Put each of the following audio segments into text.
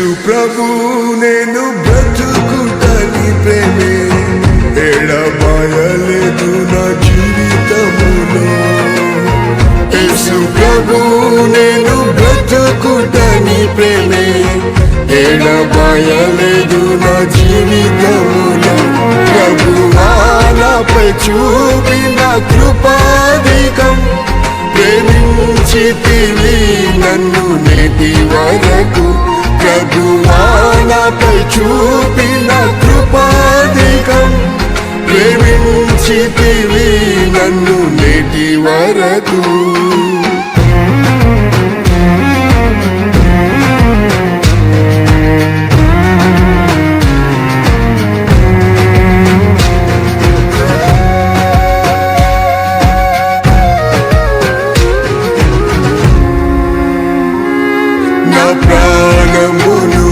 యేసు ప్రభు నేను బ్రతుకుటని ప్రేమే ఎడబాయలేదు నా జీవితములో. యేసు ప్రభు నేను బ్రతుకుటని ప్రేమే ఎడబాయలేదు నా జీవితములో. ప్రభువా నాపై చూపిన కృపాధికం, ప్రేమించితివి నన్ను నేటి వరకు. ప్రభువా నాపై చూపిన కృపాధికం, ప్రేమించితివి నన్ను నేటి వరకు. నా ప్రాణమును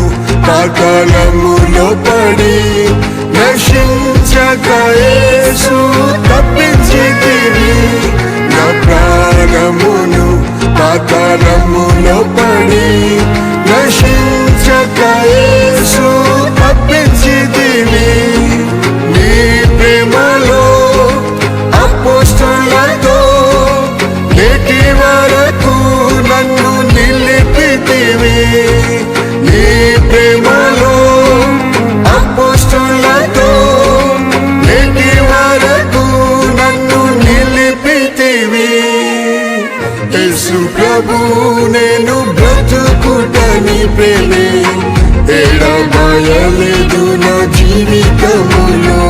పాతాళములో పడి నశించక యేసు తప్పించితివి. నా ప్రాణమును పాతాళములో పడి నశించక యేసు తప్పించితివి. నీ ప్రేమలో అపోస్తలులతో నేటి వరకు నన్ను నిలిపితివి. నీ ప్రేమలో అపోస్తలులతో నేటి వరకు నన్ను నిలిపితివి. యేసు ప్రభు నేను బ్రతుకుటని ప్రేమే ఎడబాయలేదు నా జీవితములో.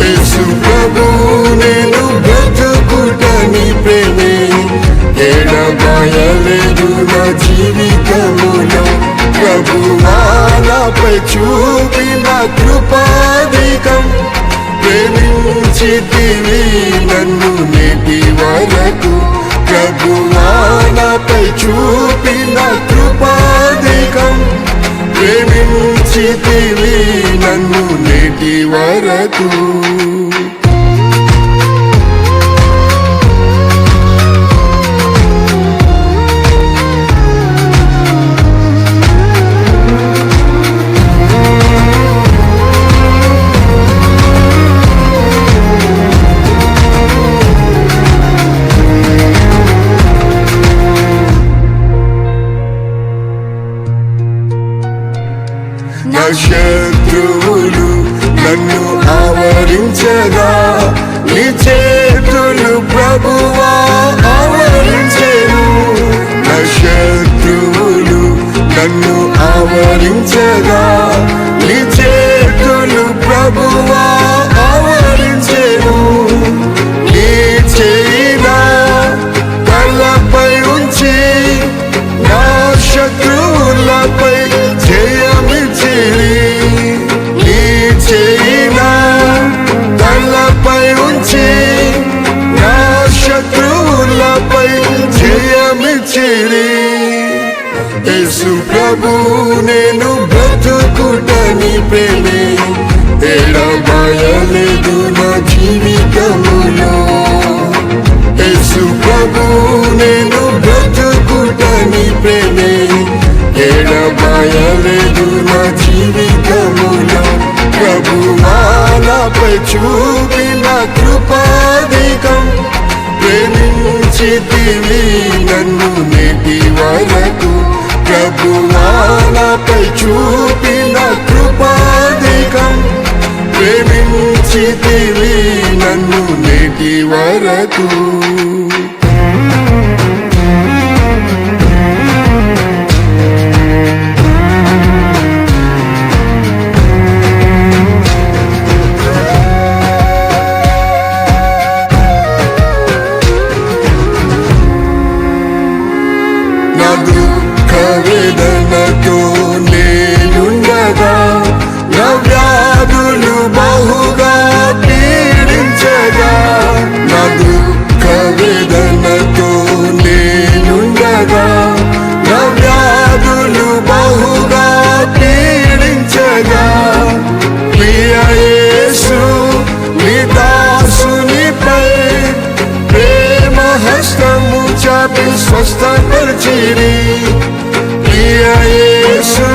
యేసు ప్రభు నేను బ్రతుకుటని ప్రేమే ఎడబాయలేదు నా జీవితములో. ప్రభువా నాపై చూపిన కృపాధికం, ప్రేమించితివి నన్ను నేటి వరకు. ప్రభువా నాపై చూపిన కృపాధికం, ప్రేమించితివి నన్ను నేటి వరకు. నా శత్రువులు నన్ను ఆవరించగా నీ చేతులు ప్రభువా ఆవరించెను. నా శత్రువులు నన్ను ఆవరించగా నీ చేతులు ప్రభువా ఆవరించెను. నీ చేయినా తలపై ఉంచి నా శత్రువులపై జయమిచ్చిరి. నీ చేయినా తలపై ఉంచి నా శత్రువులపై జయమిచ్చిరి. యేసు ప్రభు నేను బ్రతుకుటని ప్రేమే ఎడబాయలేదు నా జీవితములో. యేసు ప్రభు నేను బ్రతుకుటని ప్రేమే ఎడబాయలేదు నా జీవితములో. ప్రభువా నాపై చూపిన కృపాధికం, ప్రేమించితివి నన్ను నేటి వరకు. ప్రభువా నాపై చూపిన కృపాధికం, ప్రేమించితివి నన్ను నేటి వరకు. నా దుఃఖ వేదనతో నేనుండగా నా వ్యాధులు బహుగా పీడించగా. నా దుఃఖ వేదనతో నేనుండగా నా వ్యాధులు బహుగా పీడించగా. ప్రియ యేసు నీ దాసునిపై ప్రేమ హస్తము చాపి స్వస్థపరిచిరి. ప్రియ యేసు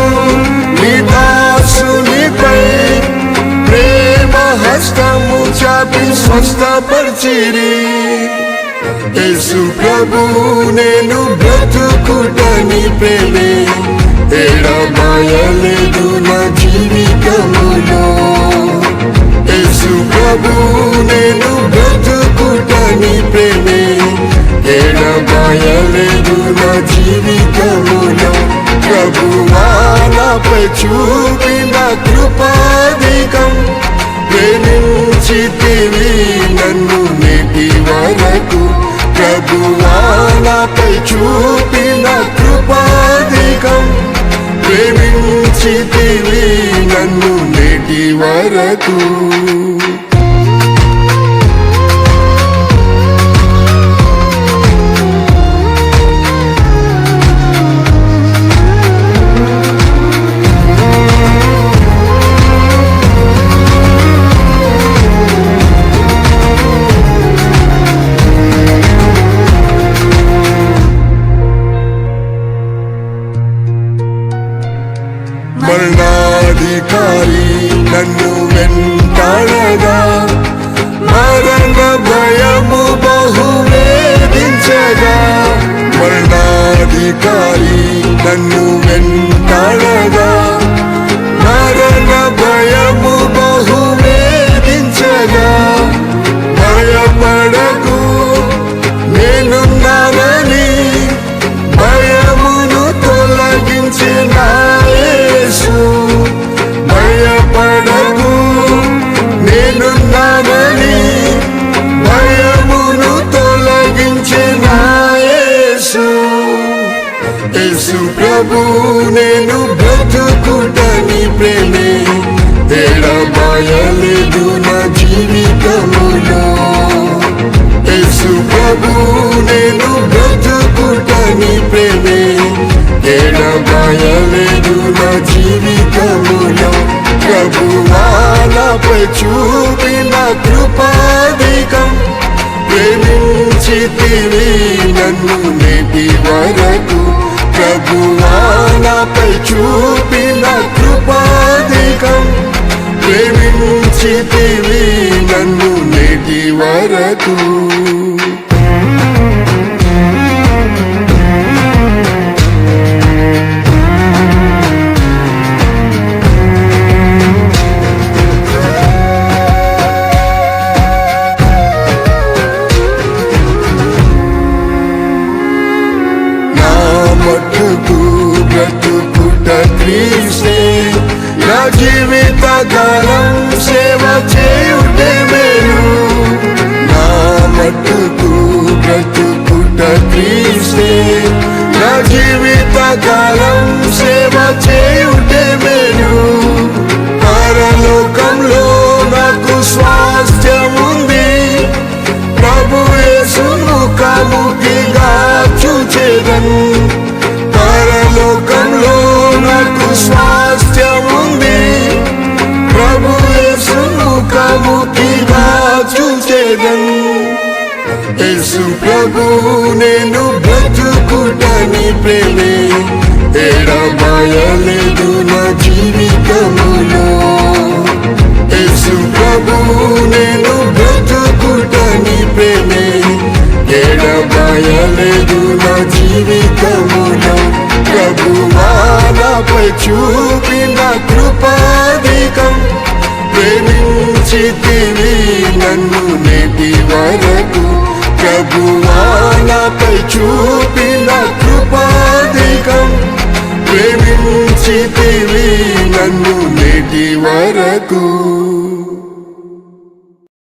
స్వస్థపరిచిరి. యేసు ప్రభు నేను బ్రతుకుటని ప్రేమే ఎడబాయలేదు నా జీవితములో. యేసు ప్రభు నేను బ్రతుకుటని ప్రేమే ఎడబాయలేదు నా జీవితములో. ప్రభువా నాపై చూపిన కృపాధికం, ప్రేమించితివి నన్ను నేటి వరకు. ప్రభువా నాపై చూపిన కృపాధికం, ప్రేమించితివి నన్ను నేటి వరకు. మరణాధికారి నన్ను వెంటాడగా, మరణ భయము బహు వేధించగా. మరణాధికారి నన్ను వెంటాడగా, మరణ భయము బహు వేధించగా. భయపడకు నేనున్నానని భయమును తొలగించిన యేసు. భయపడకు నేనున్నానని భయమును తొలగించిన యేసు. యేసు ప్రభు నేను బ్రతుకుటని ప్రేమే ఎడబాయలేదు నా జీవితములో. యేసు ప్రభు నేను బ్రతుకుటని ప్రేమే ఎడబాయలేదు నా జీవితములో. ప్రభువా నాపై చూపిన కృపాధికం, ప్రేమించితివి నన్ను నేటి వరకు. ప్రభువా నాపై చూపిన కృపాధికం, ప్రేమించితివి నన్ను నేటి వరకు. మట్టుకు బ్రతుకుట క్రీస్తే, నా జీవిత కాలం సేవ చేయుటే మేలు. నా మట్టుకు బ్రతుకుట క్రీస్తే, నా జీవిత కాలం సేవ చేయుటే మేలు. పరలోకంలో నాకు స్వాస్థ్యముంది, ప్రభు యేసు ముఖాముఖిగా చూచెదను. పరలోకంలో నాకు స్వాస్థ్యముంది, ప్రభు యేసు ముఖాముఖిగా చూచెదను. యేసు ప్రభు నేను బ్రతుకుటని ప్రేమే ఎడబాయలేదు నా జీవితములో. యేసు ప్రభు నేను బ్రతుకుటని ప్రేమే ఎడబాయలేదు నా జీవితములో. ప్రభువా నాపై చూపిన కృపాధికం, ప్రేమించితివి నన్ను నేటి వరకు. ప్రభువా నాపై చూపిన కృపాధికం, ప్రేమించితివి నన్ను నేటి వరకు.